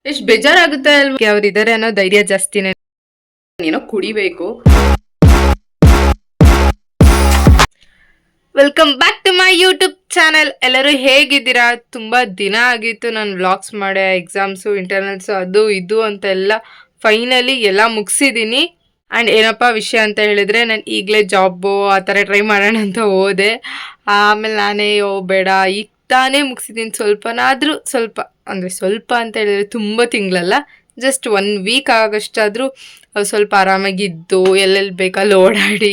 ಎಷ್ಟು ಬೇಜಾರಾಗುತ್ತೆ ಅಲ್ವಾ, ಅವ್ರು ಇದಾರೆ ಅನ್ನೋ ಧೈರ್ಯ ಜಾಸ್ತಿನೇ, ಏನೋ ಕುಡಿಬೇಕು. Welcome back to my YouTube channel. ಎಲ್ಲರೂ ಹೇಗಿದ್ದೀರಾ? ತುಂಬಾ ದಿನ ಆಗಿತ್ತು ನಾನು ವ್ಲಾಗ್ಸ್ ಮಾಡೇ. ಎಕ್ಸಾಮ್ಸು, ಇಂಟರ್ನಲ್ಸು, ಅದು ಇದು ಅಂತೆಲ್ಲ ಫೈನಲಿ ಎಲ್ಲ ಮುಗಿಸಿದ್ದೀನಿ. ಆ್ಯಂಡ್ ಏನಪ್ಪ ವಿಷಯ ಅಂತ ಹೇಳಿದ್ರೆ, ನಾನು ಈಗಲೇ ಜಾಬು ಆ ಥರ ಟ್ರೈ ಮಾಡೋಣ ಅಂತ ಹೋದೆ. ಆಮೇಲೆ ನಾನೇ ಬೇಡ, ಈಗ ತಾನೇ ಮುಗಿಸಿದ್ದೀನಿ, ಸ್ವಲ್ಪ ಅಂದರೆ ಸ್ವಲ್ಪ ಅಂತ ಹೇಳಿದ್ರೆ ತುಂಬ ತಿಂಗಳಲ್ಲ, ಜಸ್ಟ್ 1 ವೀಕ್ ಆಗೋಷ್ಟಾದರೂ ಸ್ವಲ್ಪ ಆರಾಮಾಗಿದ್ದು ಎಲ್ಲೆಲ್ಲಿ ಬೇಕಲ್ಲಿ ಓಡಾಡಿ,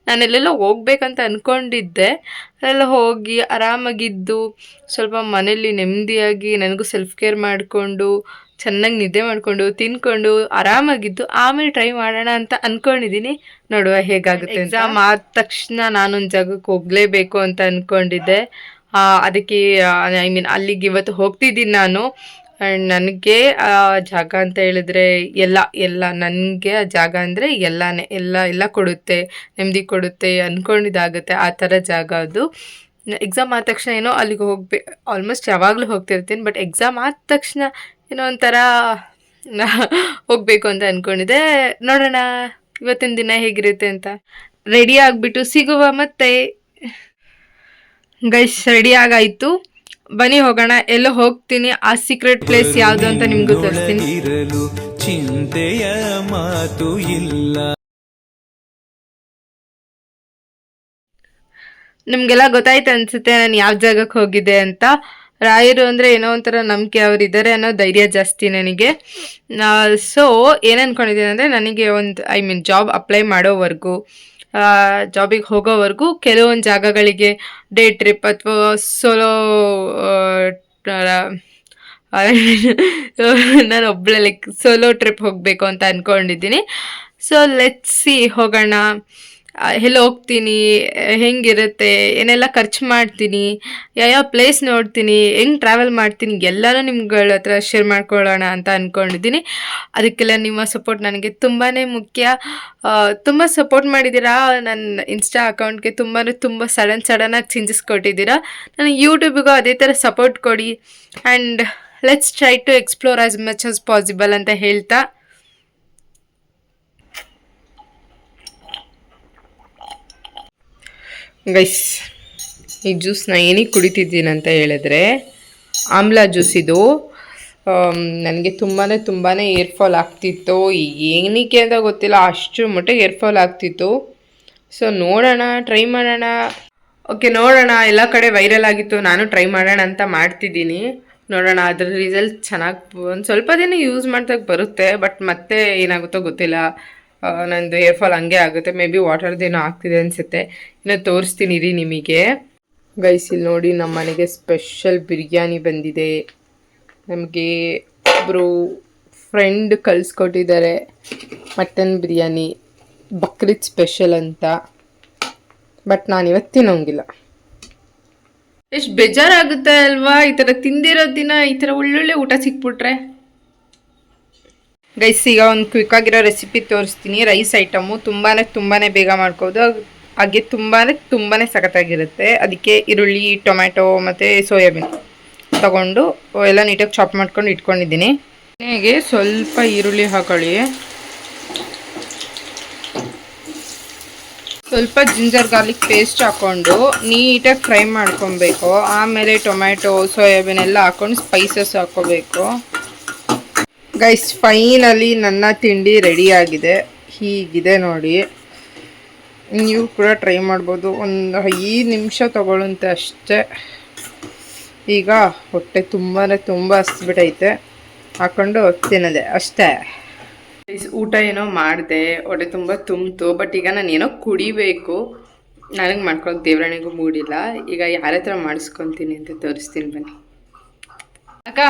ನಾನೆಲ್ಲೆಲ್ಲ ಹೋಗ್ಬೇಕಂತ ಅಂದ್ಕೊಂಡಿದ್ದೆ. ಅಲ್ಲೆಲ್ಲ ಹೋಗಿ ಆರಾಮಾಗಿದ್ದು ಸ್ವಲ್ಪ ಮನೇಲಿ ನೆಮ್ಮದಿಯಾಗಿ ನನಗೂ ಸೆಲ್ಫ್ ಕೇರ್ ಮಾಡಿಕೊಂಡು ಚೆನ್ನಾಗಿ ನಿದ್ದೆ ಮಾಡಿಕೊಂಡು ತಿನ್ಕೊಂಡು ಆರಾಮಾಗಿದ್ದು ಆಮೇಲೆ ಟ್ರೈ ಮಾಡೋಣ ಅಂತ ಅಂದ್ಕೊಂಡಿದ್ದೀನಿ. ನೋಡುವ ಹೇಗಾಗುತ್ತೆ. ಎಕ್ಸಾಮ್ ಆದ ತಕ್ಷಣ ನಾನೊಂದು ಜಾಗಕ್ಕೆ ಹೋಗಲೇಬೇಕು ಅಂತ ಅಂದ್ಕೊಂಡಿದ್ದೆ. ಅದಕ್ಕೆ ಐ ಮೀನ್ ಅಲ್ಲಿಗೆ ಇವತ್ತು ಹೋಗ್ತಿದ್ದೀನಿ ನಾನು. ಆ್ಯಂಡ್ ನನಗೆ ಆ ಜಾಗ ಅಂತ ಹೇಳಿದ್ರೆ ಎಲ್ಲ ನನಗೆ ಆ ಜಾಗ ಅಂದರೆ ಎಲ್ಲ ಕೊಡುತ್ತೆ, ನೆಮ್ಮದಿ ಕೊಡುತ್ತೆ, ಅಂದ್ಕೊಂಡಿದ್ದಾಗುತ್ತೆ ಆ ಥರ ಜಾಗ ಅದು. ಎಕ್ಸಾಮ್ ಆದ ತಕ್ಷಣ ಏನೋ ಅಲ್ಲಿಗೆ ಆಲ್ಮೋಸ್ಟ್ ಯಾವಾಗಲೂ ಹೋಗ್ತಿರ್ತೀನಿ, ಬಟ್ ಎಕ್ಸಾಮ್ ಆದ ತಕ್ಷಣ ಏನೋ ಒಂಥರ ಹೋಗಬೇಕು ಅಂತ ಅಂದ್ಕೊಂಡಿದ್ದೆ. ನೋಡೋಣ ಇವತ್ತಿನ ದಿನ ಹೇಗಿರುತ್ತೆ ಅಂತ. ರೆಡಿ ಆಗಿಬಿಟ್ಟು ಸಿಗುವ ಮತ್ತೆ. ಗೈಸ್ ರೆಡಿ ಆಗಾಯಿತು, ಬನ್ನಿ ಹೋಗೋಣ. ಎಲ್ಲೋ ಹೋಗ್ತೀನಿ, ಆ ಸೀಕ್ರೆಟ್ ಪ್ಲೇಸ್ ಯಾವುದು ಅಂತ ನಿಮ್ಗೂ ತೋರಿಸ್ತೀನಿ. ಚಿಂತೆಯ ಮಾತು ಇಲ್ಲ. ನಿಮ್ಗೆಲ್ಲ ಗೊತ್ತಾಯ್ತು ಅನ್ಸುತ್ತೆ ನಾನು ಯಾವ ಜಾಗಕ್ಕೆ ಹೋಗಿದ್ದೆ ಅಂತ. ರಾಯರು ಅಂದರೆ ಏನೋ ಒಂಥರ ನಂಬಿಕೆ, ಅವ್ರು ಇದ್ದಾರೆ ಅನ್ನೋ ಧೈರ್ಯ ಜಾಸ್ತಿ ನನಗೆ. ಸೊ ಏನು ಅಂದ್ಕೊಂಡಿದ್ದೀನಿ ಅಂದರೆ, ನನಗೆ ಜಾಬ್ ಅಪ್ಲೈ ಮಾಡೋವರೆಗೂ, ಜಾಬಿಗೆ ಹೋಗೋವರೆಗೂ ಕೆಲವೊಂದು ಜಾಗಗಳಿಗೆ ಡೇ ಟ್ರಿಪ್ ಅಥವಾ ಸೋಲೋ ನಾನು ಒಬ್ಬಳೆ ಸೋಲೋ ಟ್ರಿಪ್ ಹೋಗಬೇಕು ಅಂತ ಅಂದ್ಕೊಂಡಿದ್ದೀನಿ. ಸೊ ಲೆಟ್ಸ್ ಸಿ, ಹೋಗೋಣ. ಎಲ್ಲಿ ಹೋಗ್ತೀನಿ, ಹೆಂಗಿರುತ್ತೆ, ಏನೆಲ್ಲ ಖರ್ಚು ಮಾಡ್ತೀನಿ, ಯಾವ ಪ್ಲೇಸ್ ನೋಡ್ತೀನಿ, ಹೆಂಗೆ ಟ್ರಾವೆಲ್ ಮಾಡ್ತೀನಿ, ಎಲ್ಲನೂ ನಿಮ್ಗಳ ಹತ್ರ ಶೇರ್ ಮಾಡ್ಕೊಳ್ಳೋಣ ಅಂತ ಅಂದ್ಕೊಂಡಿದ್ದೀನಿ. ಅದಕ್ಕೆಲ್ಲ ನಿಮ್ಮ ಸಪೋರ್ಟ್ ನನಗೆ ತುಂಬಾ ಮುಖ್ಯ. ತುಂಬ ಸಪೋರ್ಟ್ ಮಾಡಿದ್ದೀರಾ. ನನ್ನ ಇನ್ಸ್ಟಾ ಅಕೌಂಟ್ಗೆ ತುಂಬ ಸಡನ್ನಾಗಿ ಚೇಂಜಸ್ ಕೊಟ್ಟಿದ್ದೀರಾ. ನನಗೆ ಯೂಟ್ಯೂಬಿಗೂ ಅದೇ ಥರ ಸಪೋರ್ಟ್ ಕೊಡಿ. And let's try to explore as much as possible ಅಂತ ಹೇಳ್ತಾ, ಗೈಸ್ ಈ ಜ್ಯೂಸ್ನ ಏನಕ್ಕೆ ಕುಡಿತಿದ್ದೀನಿ ಅಂತ ಹೇಳಿದ್ರೆ, ಆಮ್ಲ ಜ್ಯೂಸ್ ಇದು. ನನಗೆ ತುಂಬಾ ಏರ್ ಫಾಲ್ ಆಗ್ತಿತ್ತು. ಏನಕ್ಕೆ ಅಂತ ಗೊತ್ತಿಲ್ಲ, ಅಷ್ಟು ಮಟ್ಟಿಗೆ ಏರ್ ಫಾಲ್ ಆಗ್ತಿತ್ತು. ಸೊ ನೋಡೋಣ, ಟ್ರೈ ಮಾಡೋಣ. ಓಕೆ ನೋಡೋಣ, ಎಲ್ಲ ಕಡೆ ವೈರಲ್ ಆಗಿತ್ತು, ನಾನು ಟ್ರೈ ಮಾಡೋಣ ಅಂತ ಮಾಡ್ತಿದ್ದೀನಿ. ನೋಡೋಣ ಅದ್ರ ರಿಸಲ್ಟ್ ಚೆನ್ನಾಗಿ ಒಂದು ಸ್ವಲ್ಪ ದಿನ ಯೂಸ್ ಮಾಡ್ದಾಗ ಬರುತ್ತೆ, ಬಟ್ ಮತ್ತೆ ಏನಾಗುತ್ತೋ ಗೊತ್ತಿಲ್ಲ. ನಂದು ಹೇರ್ ಫಾಲ್ ಹಂಗೆ ಆಗುತ್ತೆ. ಮೇ ಬಿ ವಾಟರ್ದೇನೋ ಆಗ್ತಿದೆ ಅನಿಸುತ್ತೆ. ಇನ್ನು ತೋರಿಸ್ತೀನಿ ರೀ ನಿಮಗೆ. ಗೈಸ್ ಇಲ್ಲಿ ನೋಡಿ, ನಮ್ಮ ಮನೆಗೆ ಸ್ಪೆಷಲ್ ಬಿರಿಯಾನಿ ಬಂದಿದೆ. ನಮಗೆ ಒಬ್ಬರು ಫ್ರೆಂಡ್ ಕಳಿಸ್ಕೊಟ್ಟಿದ್ದಾರೆ ಮಟನ್ ಬಿರಿಯಾನಿ, ಬಕ್ರೀದ್ ಸ್ಪೆಷಲ್ ಅಂತ. ಬಟ್ ನಾನು ಇವತ್ತು ತಿನ್ನೋಂಗಿಲ್ಲ. ಎಷ್ಟು ಬೇಜಾರಾಗುತ್ತೆ ಅಲ್ವಾ ಈ ಥರ ತಿಂದಿರೋ ದಿನ ಈ ಥರ ಒಳ್ಳೊಳ್ಳೆ ಊಟ ಸಿಕ್ಬಿಟ್ರೆ. ಗೈಸ್ ಈಗ ಒಂದು ಕ್ವಿಕ್ಕಾಗಿರೋ ರೆಸಿಪಿ ತೋರಿಸ್ತೀನಿ. ರೈಸ್ ಐಟಮು ತುಂಬಾ ಬೇಗ ಮಾಡ್ಕೋದು, ಹಾಗೆ ತುಂಬಾ ಸಖತ್ತಾಗಿರುತ್ತೆ. ಅದಕ್ಕೆ ಈರುಳ್ಳಿ, ಟೊಮ್ಯಾಟೊ ಮತ್ತು ಸೋಯಾಬೀನ್ ತಗೊಂಡು ಎಲ್ಲ ನೀಟಾಗಿ ಚಾಪ್ ಮಾಡ್ಕೊಂಡು ಇಟ್ಕೊಂಡಿದ್ದೀನಿ. ಹೇಗೆ ಸ್ವಲ್ಪ ಈರುಳ್ಳಿ ಹಾಕೊಳ್ಳಿ, ಸ್ವಲ್ಪ ಜಿಂಜರ್ ಗಾರ್ಲಿಕ್ ಪೇಸ್ಟ್ ಹಾಕ್ಕೊಂಡು ನೀಟಾಗಿ ಫ್ರೈ ಮಾಡ್ಕೊಬೇಕು. ಆಮೇಲೆ ಟೊಮ್ಯಾಟೊ, ಸೋಯಾಬೀನ್ ಎಲ್ಲ ಹಾಕ್ಕೊಂಡು ಸ್ಪೈಸಸ್ ಹಾಕ್ಕೋಬೇಕು. ಗೈಸ್ ಫೈನಲಿ ನನ್ನ ತಿಂಡಿ ರೆಡಿ ಆಗಿದೆ. ಹೀಗಿದೆ ನೋಡಿ, ನೀವು ಕೂಡ ಟ್ರೈ ಮಾಡ್ಬೋದು. ಒಂದು 5 ನಿಮಿಷ ತಗೊಳ್ಳುತ್ತೆ ಅಷ್ಟೇ. ಈಗ ಹೊಟ್ಟೆ ತುಂಬ ಹಸ್ಬಿಟ್ಟೈತೆ, ಹಾಕ್ಕೊಂಡು ತಿನ್ನೋದೆ ಅಷ್ಟೇ. ಊಟ ಏನೋ ಮಾಡಿದೆ, ಹೊಟ್ಟೆ ತುಂಬ ತುಂಬಿತು. ಬಟ್ ಈಗ ನಾನು ಏನೋ ಕುಡಿಬೇಕು. ನನಗೆ ಮಾಡ್ಕೊಳ್ಳೋಕೆ ದೇವರಾಣಿಗೂ ಮೂಡಿಲ್ಲ. ಈಗ ಯಾರ ಹತ್ರ ಮಾಡಿಸ್ಕೊತೀನಿ ಅಂತ ತೋರಿಸ್ತೀನಿ ಬನ್ನಿ. ಅಕ್ಕ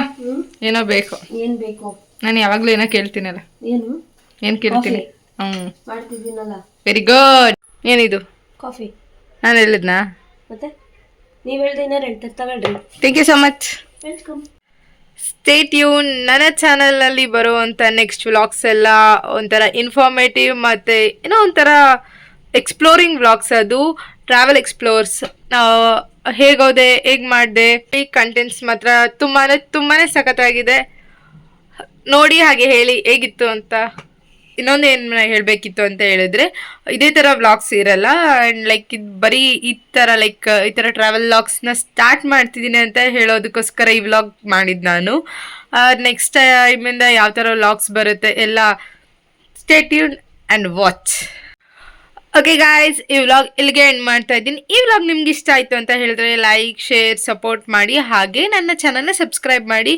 ಏನೋ ಬೇಕು? ಏನು ಬೇಕು? ನಾನು ಯಾವಾಗಲೂ ಏನೋ ಕೇಳ್ತೀನಲ್ಲ. ಏನು ಕೇಳ್ತೀನಿ? ಮಾಡ್ತಿದ್ದೀನಲ್ಲ. Very good. ಏನಿದು? ಕಾಫಿ. ನಾನು ಹೇಳಿದ್ನಾ? ಮತ್ತೆ ನೀವು ಹೇಳ್ದೆ ತಗೊಳ್ರಿ. Thank you so much. Welcome. Stay tune. ನನ್ನ ಚಾನಲಲ್ಲಿ ಬರುವಂಥ ನೆಕ್ಸ್ಟ್ ವ್ಲಾಗ್ಸ್ ಎಲ್ಲ ಒಂಥರ ಇನ್ಫಾರ್ಮೇಟಿವ್ ಮತ್ತು ಏನೋ ಒಂಥರ ಎಕ್ಸ್ಪ್ಲೋರಿಂಗ್ ವ್ಲಾಗ್ಸ್. ಅದು ಟ್ರಾವೆಲ್ ಎಕ್ಸ್ಪ್ಲೋರ್ಸ್, ಹೇಗೋದೆ, ಹೇಗೆ ಮಾಡಿದೆ, ಈ ಕಂಟೆಂಟ್ಸ್ ಮಾತ್ರ ತುಂಬಾ ಸಖತ್ತಾಗಿದೆ. ನೋಡಿ ಹಾಗೆ ಹೇಳಿ ಹೇಗಿತ್ತು ಅಂತ. ಇನ್ನೊಂದು ಏನು ಹೇಳಬೇಕಿತ್ತು ಅಂತ ಹೇಳಿದ್ರೆ, ಇದೇ ಥರ ವ್ಲಾಗ್ಸ್ ಇರಲ್ಲ. ಆ್ಯಂಡ್ ಲೈಕ್ ಇದು ಬರೀ ಈ ಥರ ಟ್ರಾವೆಲ್ ವ್ಲಾಗ್ಸ್ನ ಸ್ಟಾರ್ಟ್ ಮಾಡ್ತಿದ್ದೀನಿ ಅಂತ ಹೇಳೋದಕ್ಕೋಸ್ಕರ ಈ ವ್ಲಾಗ್ ಮಾಡಿದ್ದು ನಾನು. ನೆಕ್ಸ್ಟ್ ಟೈಮಿಂದ ಯಾವ ಥರ ವ್ಲಾಗ್ಸ್ ಬರುತ್ತೆ ಎಲ್ಲ stay tune and watch. Okay guys, ಈ ವ್ಲಾಗ್ ಇಲ್ಲಿಗೆ ಎಂಡ್ ಮಾಡ್ತಾ ಇದ್ದೀನಿ. ಈ ವ್ಲಾಗ್ ನಿಮ್ಗೆ ಇಷ್ಟ ಆಯಿತು ಅಂತ ಹೇಳಿದ್ರೆ ಲೈಕ್, ಶೇರ್, ಸಪೋರ್ಟ್ ಮಾಡಿ. ಹಾಗೆ ನನ್ನ ಚಾನಲ್ನ ಸಬ್ಸ್ಕ್ರೈಬ್ ಮಾಡಿ.